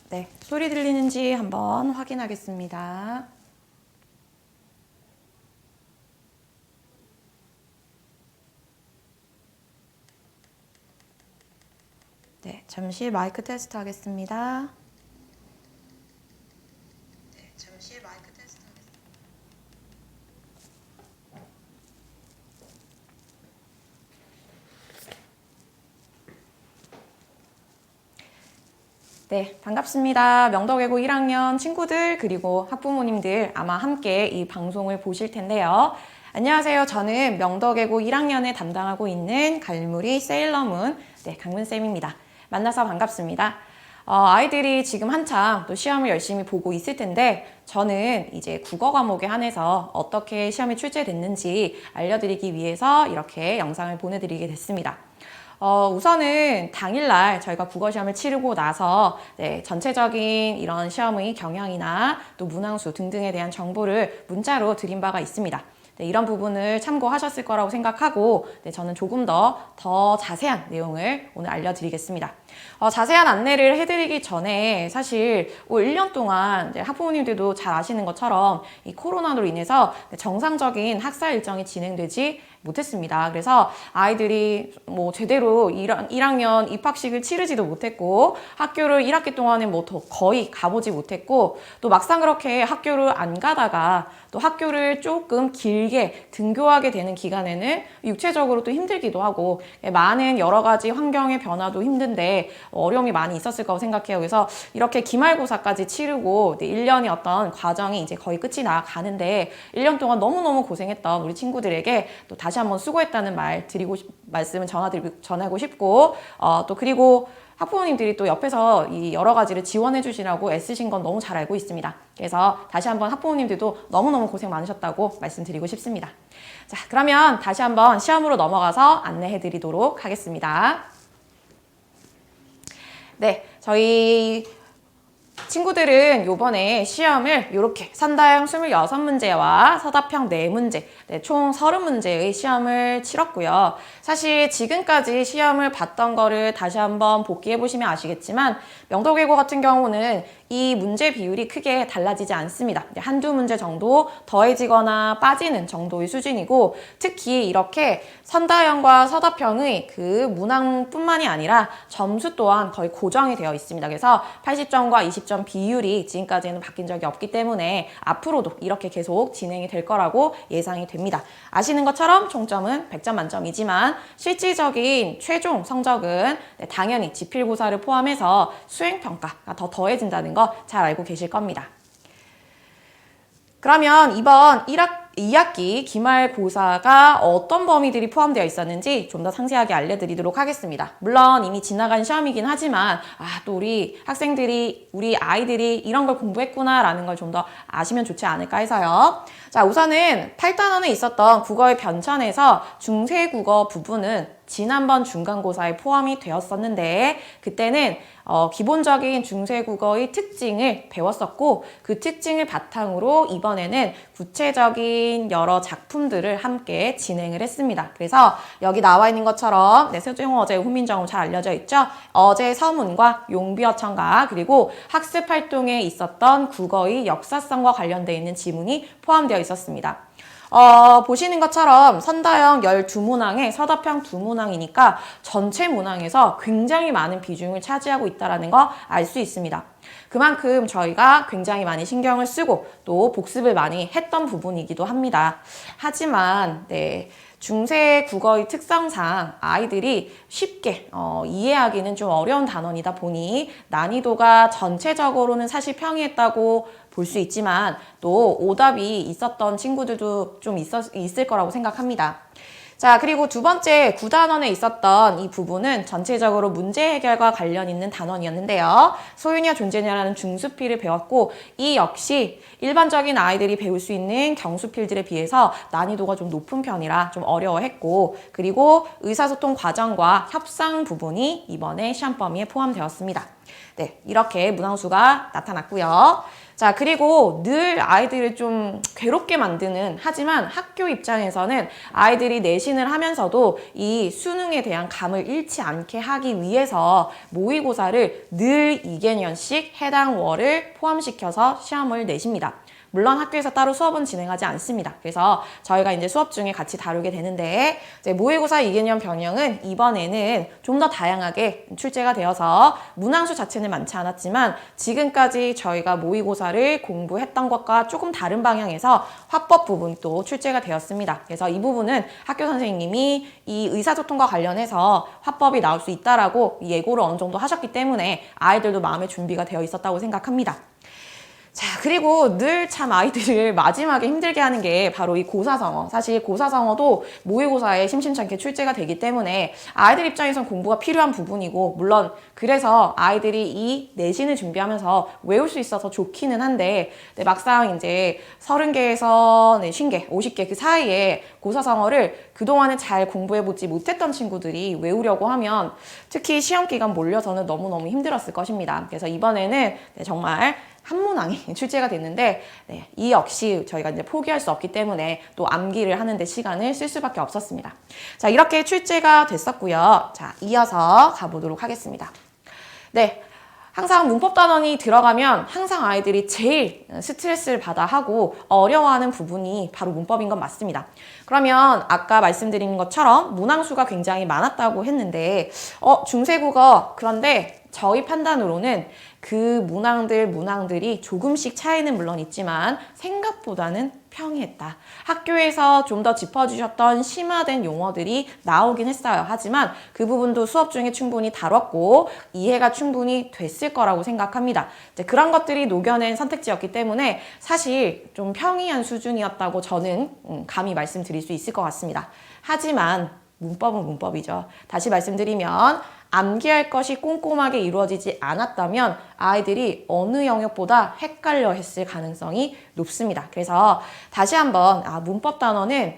네, 소리 들리는지 한번 확인하겠습니다. 네, 잠시 마이크 테스트 하겠습니다. 네, 잠시 마이크 테스트 하겠습니다. 네, 반갑습니다. 명덕외고 1학년 친구들 그리고 학부모님들 아마 함께 이 방송을 보실 텐데요. 안녕하세요. 저는 명덕외고 1학년에 담당하고 있는 갈무리 세일러문 강문쌤입니다. 만나서 반갑습니다. 아이들이 지금 한창 또 시험을 열심히 보고 있을 텐데 저는 이제 국어 과목에 한해서 어떻게 시험이 출제됐는지 알려드리기 위해서 이렇게 영상을 보내드리게 됐습니다. 우선은 당일날 저희가 국어 시험을 치르고 나서 전체적인 이런 시험의 경향이나 또 문항수 등등에 대한 정보를 문자로 드린 바가 있습니다. 이런 부분을 참고하셨을 거라고 생각하고 저는 조금 더 자세한 내용을 오늘 알려드리겠습니다. 자세한 안내를 해드리기 전에 사실 1년 동안 학부모님들도 잘 아시는 것처럼 이 코로나로 인해서 정상적인 학사 일정이 진행되지 못했습니다. 그래서 아이들이 뭐 제대로 1학년 입학식을 치르지도 못했고 학교를 1학기 동안에 뭐 더 거의 가보지 못했고 또 막상 그렇게 학교를 안 가다가 또 학교를 조금 길게 등교하게 되는 기간에는 육체적으로 또 힘들기도 하고 많은 여러 가지 환경의 변화도 힘든데 어려움이 많이 있었을 거라고 생각해요. 그래서 이렇게 기말고사까지 치르고 1년의 어떤 과정이 이제 거의 끝이 나가는데 1년 동안 너무너무 고생했던 우리 친구들에게 또 다시 한번 수고했다는 말씀을 전하고 싶고 또 그리고 학부모님들이 또 옆에서 이 여러 가지를 지원해 주시라고 애쓰신 건 너무 잘 알고 있습니다. 그래서 다시 한번 학부모님들도 너무너무 고생 많으셨다고 말씀드리고 싶습니다. 자, 그러면 다시 한번 시험으로 넘어가서 안내해 드리도록 하겠습니다. 네, 저희 친구들은 요번에 시험을 이렇게 산다형 26문제와 서답형 4문제, 총 30문제의 시험을 치렀고요. 사실 지금까지 시험을 봤던 거를 다시 한번 복기해 보시면 아시겠지만 명덕외고 같은 경우는 이 문제 비율이 크게 달라지지 않습니다. 한두 문제 정도 더해지거나 빠지는 정도의 수준이고 특히 이렇게 선다형과 서답형의 그 문항뿐만이 아니라 점수 또한 거의 고정이 되어 있습니다. 그래서 80점과 20점 비율이 지금까지는 바뀐 적이 없기 때문에 앞으로도 이렇게 계속 진행이 될 거라고 예상이 됩니다. 아시는 것처럼 총점은 100점 만점이지만 실질적인 최종 성적은 당연히 지필고사를 포함해서 수행평가가 더 더해진다는 거 잘 알고 계실 겁니다. 그러면 이번 2학기 기말고사가 어떤 범위들이 포함되어 있었는지 좀 더 상세하게 알려드리도록 하겠습니다. 물론 이미 지나간 시험이긴 하지만 또 우리 학생들이, 우리 아이들이 이런 걸 공부했구나 라는 걸 좀 더 아시면 좋지 않을까 해서요. 자, 우선은 8단원에 있었던 국어의 변천에서 중세국어 부분은 지난번 중간고사에 포함이 되었었는데 그때는 기본적인 중세국어의 특징을 배웠었고 그 특징을 바탕으로 이번에는 구체적인 여러 작품들을 함께 진행을 했습니다. 그래서 여기 나와 있는 것처럼 세종어 어제 훈민정음 잘 알려져 있죠? 어제 서문과 용비어천가 그리고 학습활동에 있었던 국어의 역사성과 관련되어 있는 지문이 포함되어 있었습니다. 보시는 것처럼 선다형 12문항에 서답형 2문항이니까 전체 문항에서 굉장히 많은 비중을 차지하고 있다는 거 알 수 있습니다. 그만큼 저희가 굉장히 많이 신경을 쓰고 또 복습을 많이 했던 부분이기도 합니다. 하지만 중세 국어의 특성상 아이들이 쉽게 이해하기는 좀 어려운 단원이다 보니 난이도가 전체적으로는 사실 평이했다고 볼 수 있지만 또 오답이 있었던 친구들도 좀 있을 거라고 생각합니다. 자, 그리고 두 번째 9단원에 있었던 이 부분은 전체적으로 문제 해결과 관련 있는 단원이었는데요. 소유냐 존재냐라는 중수필을 배웠고 이 역시 일반적인 아이들이 배울 수 있는 경수필들에 비해서 난이도가 좀 높은 편이라 좀 어려워했고 그리고 의사소통 과정과 협상 부분이 이번에 시험 범위에 포함되었습니다. 네, 이렇게 문항수가 나타났고요. 자, 그리고 늘 아이들을 좀 괴롭게 만드는, 하지만 학교 입장에서는 아이들이 내신을 하면서도 이 수능에 대한 감을 잃지 않게 하기 위해서 모의고사를 늘 2개년씩 해당 월을 포함시켜서 시험을 내십니다. 물론 학교에서 따로 수업은 진행하지 않습니다. 그래서 저희가 이제 수업 중에 같이 다루게 되는데, 이제 모의고사 2개년 변형은 이번에는 좀 더 다양하게 출제가 되어서 문항수 자체는 많지 않았지만 지금까지 저희가 모의고사를 공부했던 것과 조금 다른 방향에서 화법 부분도 출제가 되었습니다. 그래서 이 부분은 학교 선생님이 이 의사소통과 관련해서 화법이 나올 수 있다라고 예고를 어느 정도 하셨기 때문에 아이들도 마음의 준비가 되어 있었다고 생각합니다. 자, 그리고 늘 참 아이들을 마지막에 힘들게 하는 게 바로 이 고사성어. 사실 고사성어도 모의고사에 심심찮게 출제가 되기 때문에 아이들 입장에선 공부가 필요한 부분이고, 물론 그래서 아이들이 이 내신을 준비하면서 외울 수 있어서 좋기는 한데, 막상 이제 30개에서 50개, 50개 그 사이에 고사성어를 그동안에 잘 공부해보지 못했던 친구들이 외우려고 하면 특히 시험 기간 몰려서는 너무너무 힘들었을 것입니다. 그래서 이번에는 정말 한 문항이 출제가 됐는데, 이 역시 저희가 이제 포기할 수 없기 때문에 또 암기를 하는데 시간을 쓸 수밖에 없었습니다. 자, 이렇게 출제가 됐었고요. 자, 이어서 가보도록 하겠습니다. 네. 항상 문법 단원이 들어가면 항상 아이들이 제일 스트레스를 받아 하고 어려워하는 부분이 바로 문법인 건 맞습니다. 그러면 아까 말씀드린 것처럼 문항수가 굉장히 많았다고 했는데, 중세국어, 그런데 저희 판단으로는 그 문항들이 조금씩 차이는 물론 있지만 생각보다는 평이했다. 학교에서 좀 더 짚어주셨던 심화된 용어들이 나오긴 했어요. 하지만 그 부분도 수업 중에 충분히 다뤘고 이해가 충분히 됐을 거라고 생각합니다. 이제 그런 것들이 녹여낸 선택지였기 때문에 사실 좀 평이한 수준이었다고 저는 감히 말씀드릴 수 있을 것 같습니다. 하지만 문법은 문법이죠. 다시 말씀드리면 암기할 것이 꼼꼼하게 이루어지지 않았다면 아이들이 어느 영역보다 헷갈려 했을 가능성이 높습니다. 그래서 다시 한번 문법 단원은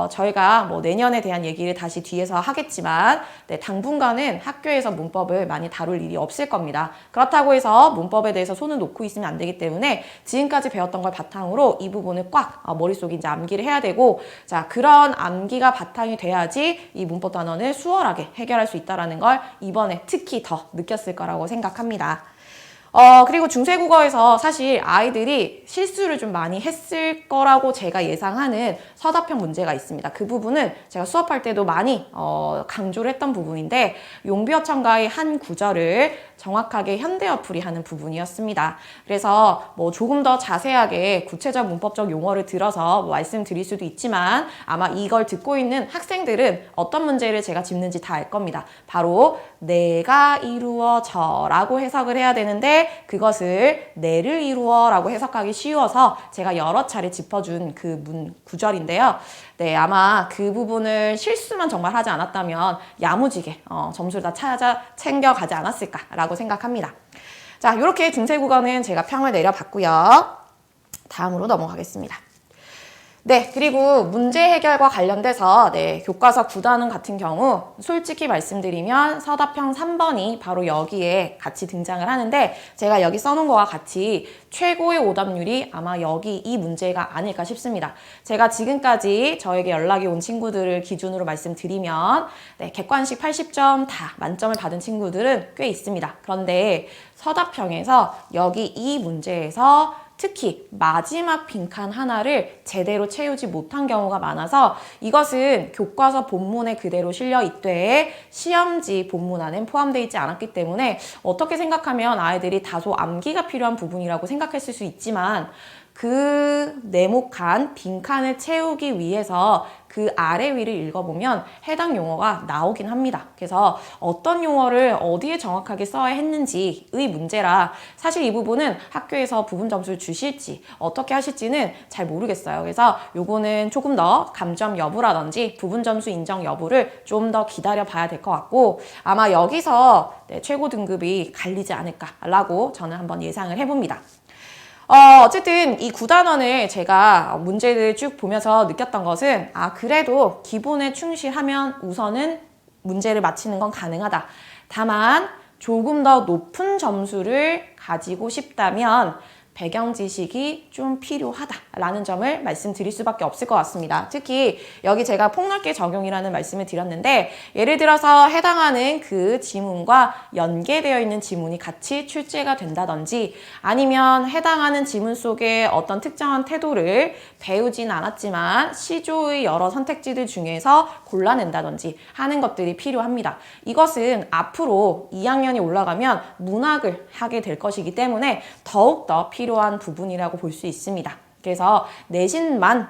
저희가 뭐 내년에 대한 얘기를 다시 뒤에서 하겠지만, 당분간은 학교에서 문법을 많이 다룰 일이 없을 겁니다. 그렇다고 해서 문법에 대해서 손을 놓고 있으면 안 되기 때문에 지금까지 배웠던 걸 바탕으로 이 부분을 꽉 머릿속에 이제 암기를 해야 되고, 자, 그런 암기가 바탕이 돼야지 이 문법 단원을 수월하게 해결할 수 있다는 걸 이번에 특히 더 느꼈을 거라고 생각합니다. 그리고 중세국어에서 사실 아이들이 실수를 좀 많이 했을 거라고 제가 예상하는 서답형 문제가 있습니다. 그 부분은 제가 수업할 때도 많이 강조를 했던 부분인데, 용비어천가의 한 구절을 정확하게 현대어풀이 하는 부분이었습니다. 그래서 뭐 조금 더 자세하게 구체적 문법적 용어를 들어서 말씀드릴 수도 있지만 아마 이걸 듣고 있는 학생들은 어떤 문제를 제가 짚는지 다 알 겁니다. 바로 내가 이루어져 라고 해석을 해야 되는데 그것을 내를 이루어 라고 해석하기 쉬워서 제가 여러 차례 짚어준 그 구절인데요. 네, 아마 그 부분을 실수만 정말 하지 않았다면 야무지게 점수를 다 챙겨가지 않았을까라고 생각합니다. 자, 이렇게 중세국어는 제가 평을 내려봤고요. 다음으로 넘어가겠습니다. 네, 그리고 문제 해결과 관련돼서 교과서 9단원 같은 경우 솔직히 말씀드리면 서답형 3번이 바로 여기에 같이 등장을 하는데, 제가 여기 써놓은 거와 같이 최고의 오답률이 아마 여기 이 문제가 아닐까 싶습니다. 제가 지금까지 저에게 연락이 온 친구들을 기준으로 말씀드리면 객관식 80점 다 만점을 받은 친구들은 꽤 있습니다. 그런데 서답형에서 여기 이 문제에서 특히 마지막 빈칸 하나를 제대로 채우지 못한 경우가 많아서 이것은 교과서 본문에 그대로 실려 있되 시험지 본문 안엔 포함되어 있지 않았기 때문에 어떻게 생각하면 아이들이 다소 암기가 필요한 부분이라고 생각했을 수 있지만, 그 네모칸 빈칸을 채우기 위해서 그 아래 위를 읽어보면 해당 용어가 나오긴 합니다. 그래서 어떤 용어를 어디에 정확하게 써야 했는지의 문제라 사실 이 부분은 학교에서 부분 점수를 주실지 어떻게 하실지는 잘 모르겠어요. 그래서 요거는 조금 더 감점 여부라든지 부분 점수 인정 여부를 좀 더 기다려 봐야 될 것 같고, 아마 여기서 최고 등급이 갈리지 않을까라고 저는 한번 예상을 해봅니다. 어쨌든 이 9단원을 제가 문제를 쭉 보면서 느꼈던 것은 그래도 기본에 충실하면 우선은 문제를 맞히는 건 가능하다. 다만 조금 더 높은 점수를 가지고 싶다면 배경 지식이 좀 필요하다라는 점을 말씀드릴 수밖에 없을 것 같습니다. 특히 여기 제가 폭넓게 적용이라는 말씀을 드렸는데 예를 들어서 해당하는 그 지문과 연계되어 있는 지문이 같이 출제가 된다든지 아니면 해당하는 지문 속에 어떤 특정한 태도를 배우진 않았지만 시조의 여러 선택지들 중에서 골라낸다든지 하는 것들이 필요합니다. 이것은 앞으로 2학년이 올라가면 문학을 하게 될 것이기 때문에 더욱더 필요한 부분이라고 볼 수 있습니다. 그래서 내신만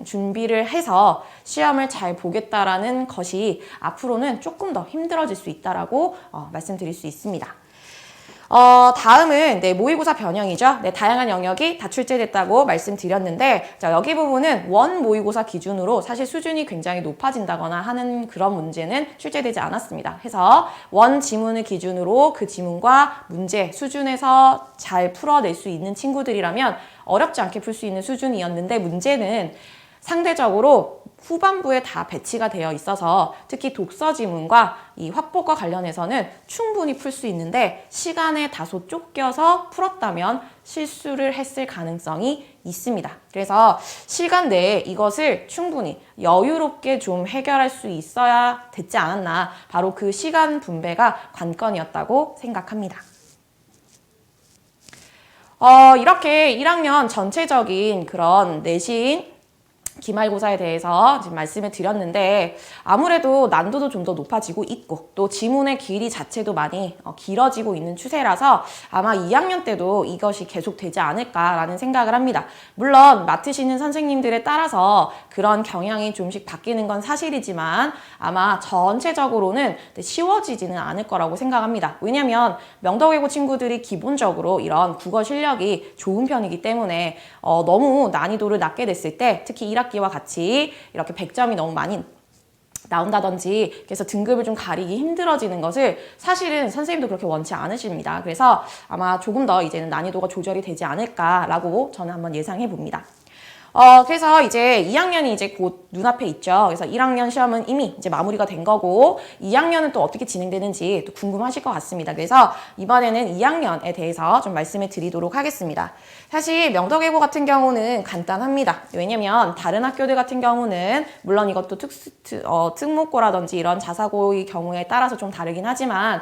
준비를 해서 시험을 잘 보겠다라는 것이 앞으로는 조금 더 힘들어질 수 있다라고 말씀드릴 수 있습니다. 다음은 모의고사 변형이죠. 다양한 영역이 다 출제됐다고 말씀드렸는데 자, 여기 부분은 원 모의고사 기준으로 사실 수준이 굉장히 높아진다거나 하는 그런 문제는 출제되지 않았습니다. 해서 원 지문을 기준으로 그 지문과 문제 수준에서 잘 풀어낼 수 있는 친구들이라면 어렵지 않게 풀 수 있는 수준이었는데 문제는 상대적으로 후반부에 다 배치가 되어 있어서 특히 독서 지문과 이 확보과 관련해서는 충분히 풀 수 있는데 시간에 다소 쫓겨서 풀었다면 실수를 했을 가능성이 있습니다. 그래서 시간 내에 이것을 충분히 여유롭게 좀 해결할 수 있어야 됐지 않았나 바로 그 시간 분배가 관건이었다고 생각합니다. 이렇게 1학년 전체적인 그런 내신 기말고사에 대해서 지금 말씀을 드렸는데 아무래도 난도도 좀 더 높아지고 있고 또 지문의 길이 자체도 많이 길어지고 있는 추세라서 아마 2학년 때도 이것이 계속되지 않을까라는 생각을 합니다. 물론 맡으시는 선생님들에 따라서 그런 경향이 좀씩 바뀌는 건 사실이지만 아마 전체적으로는 쉬워지지는 않을 거라고 생각합니다. 왜냐하면 명덕외고 친구들이 기본적으로 이런 국어 실력이 좋은 편이기 때문에 너무 난이도를 낮게 됐을 때 특히 1학기와 같이 이렇게 100점이 너무 많이 나온다든지 그래서 등급을 좀 가리기 힘들어지는 것을 사실은 선생님도 그렇게 원치 않으십니다. 그래서 아마 조금 더 이제는 난이도가 조절이 되지 않을까라고 저는 한번 예상해 봅니다. 그래서 이제 2학년이 이제 곧 눈앞에 있죠. 그래서 1학년 시험은 이미 이제 마무리가 된 거고 2학년은 또 어떻게 진행되는지 또 궁금하실 것 같습니다. 그래서 이번에는 2학년에 대해서 좀 말씀을 드리도록 하겠습니다. 사실 명덕외고 같은 경우는 간단합니다. 왜냐면 다른 학교들 같은 경우는 물론 이것도 특목고라든지 이런 자사고의 경우에 따라서 좀 다르긴 하지만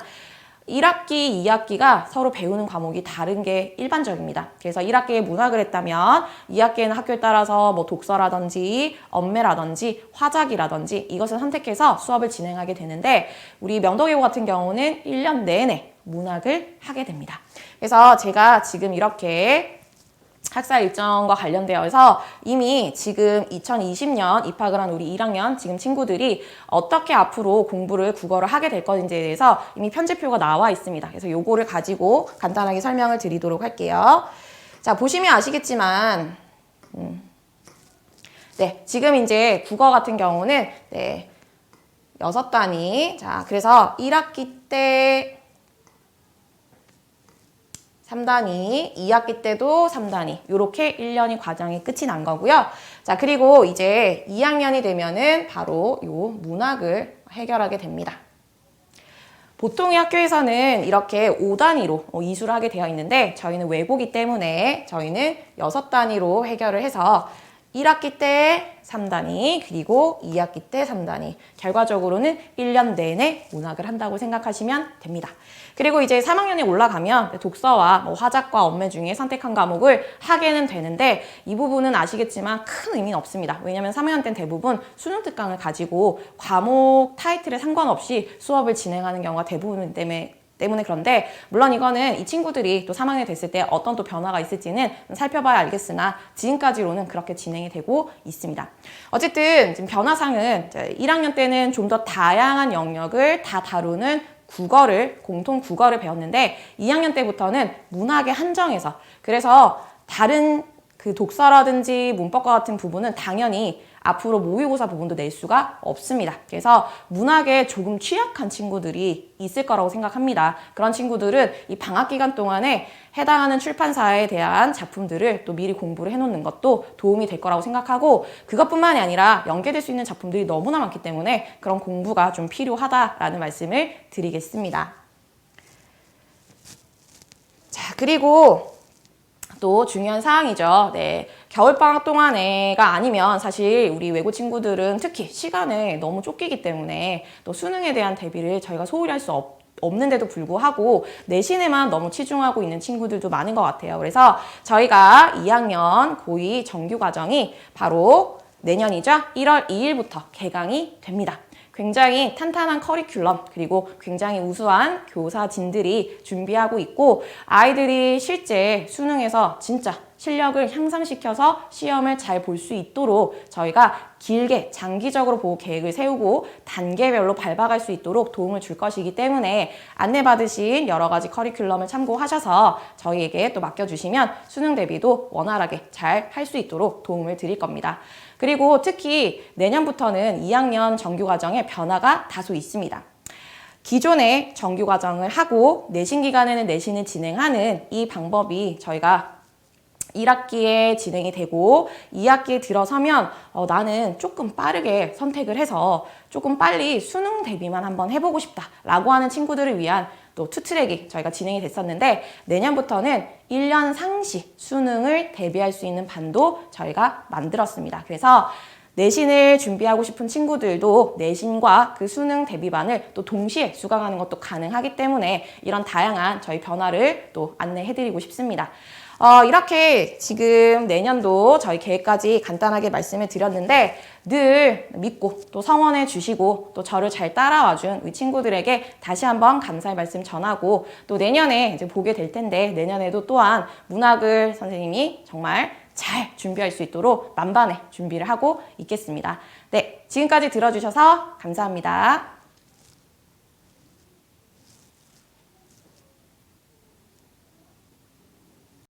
1학기, 2학기가 서로 배우는 과목이 다른 게 일반적입니다. 그래서 1학기에 문학을 했다면 2학기에는 학교에 따라서 뭐 독서라든지 엄매라든지 화작이라든지 이것을 선택해서 수업을 진행하게 되는데 우리 명덕외고 같은 경우는 1년 내내 문학을 하게 됩니다. 그래서 제가 지금 이렇게 학사 일정과 관련되어서 이미 지금 2020년 입학을 한 우리 1학년 지금 친구들이 어떻게 앞으로 공부를 국어를 하게 될 건지에 대해서 이미 편집표가 나와 있습니다. 그래서 요거를 가지고 간단하게 설명을 드리도록 할게요. 자, 보시면 아시겠지만 지금 이제 국어 같은 경우는 6단위. 자, 그래서 1학기 때 3단위, 2학기 때도 3단위 이렇게 1년이 과정이 끝이 난 거고요. 자, 그리고 이제 2학년이 되면은 바로 요 문학을 해결하게 됩니다. 보통의 학교에서는 이렇게 5단위로 이수를 하게 되어 있는데 저희는 외고기 때문에 저희는 6단위로 해결을 해서 1학기 때 3단위 그리고 2학기 때 3단위 결과적으로는 1년 내내 문학을 한다고 생각하시면 됩니다. 그리고 이제 3학년에 올라가면 독서와 뭐 화작과 엄매 중에 선택한 과목을 하게는 되는데 이 부분은 아시겠지만 큰 의미는 없습니다. 왜냐하면 3학년 때는 대부분 수능 특강을 가지고 과목 타이틀에 상관없이 수업을 진행하는 경우가 대부분 때문에 그런데 물론 이거는 이 친구들이 또 3학년이 됐을 때 어떤 또 변화가 있을지는 살펴봐야 알겠으나 지금까지로는 그렇게 진행이 되고 있습니다. 어쨌든 지금 변화상은 1학년 때는 좀 더 다양한 영역을 다 다루는 공통 국어를 배웠는데 2학년 때부터는 문학에 한정해서 그래서 다른 그 독서라든지 문법과 같은 부분은 당연히 앞으로 모의고사 부분도 낼 수가 없습니다. 그래서 문학에 조금 취약한 친구들이 있을 거라고 생각합니다. 그런 친구들은 이 방학 기간 동안에 해당하는 출판사에 대한 작품들을 또 미리 공부를 해놓는 것도 도움이 될 거라고 생각하고 그것뿐만이 아니라 연계될 수 있는 작품들이 너무나 많기 때문에 그런 공부가 좀 필요하다라는 말씀을 드리겠습니다. 자, 그리고 또 중요한 사항이죠. 네. 겨울방학 동안에가 아니면 사실 우리 외고 친구들은 특히 시간에 너무 쫓기기 때문에 또 수능에 대한 대비를 저희가 소홀히 할 수 없는데도 불구하고 내신에만 너무 치중하고 있는 친구들도 많은 것 같아요. 그래서 저희가 2학년 고2 정규 과정이 바로 내년이죠. 1월 2일부터 개강이 됩니다. 굉장히 탄탄한 커리큘럼 그리고 굉장히 우수한 교사진들이 준비하고 있고 아이들이 실제 수능에서 진짜 실력을 향상시켜서 시험을 잘 볼 수 있도록 저희가 길게 장기적으로 보호 계획을 세우고 단계별로 밟아갈 수 있도록 도움을 줄 것이기 때문에 안내받으신 여러 가지 커리큘럼을 참고하셔서 저희에게 또 맡겨주시면 수능 대비도 원활하게 잘 할 수 있도록 도움을 드릴 겁니다. 그리고 특히 내년부터는 2학년 정규과정에 변화가 다소 있습니다. 기존의 정규과정을 하고 내신 기간에는 내신을 진행하는 이 방법이 저희가 1학기에 진행이 되고 2학기에 들어서면 나는 조금 빠르게 선택을 해서 조금 빨리 수능 대비만 한번 해보고 싶다라고 하는 친구들을 위한 또 투트랙이 저희가 진행이 됐었는데 내년부터는 1년 상시 수능을 대비할 수 있는 반도 저희가 만들었습니다. 그래서 내신을 준비하고 싶은 친구들도 내신과 그 수능 대비반을 또 동시에 수강하는 것도 가능하기 때문에 이런 다양한 저희 변화를 또 안내해드리고 싶습니다. 이렇게 지금 내년도 저희 계획까지 간단하게 말씀을 드렸는데 늘 믿고 또 성원해 주시고 또 저를 잘 따라와준 우리 친구들에게 다시 한번 감사의 말씀 전하고 또 내년에 이제 보게 될 텐데 내년에도 또한 문학을 선생님이 정말 잘 준비할 수 있도록 만반의 준비를 하고 있겠습니다. 네, 지금까지 들어주셔서 감사합니다.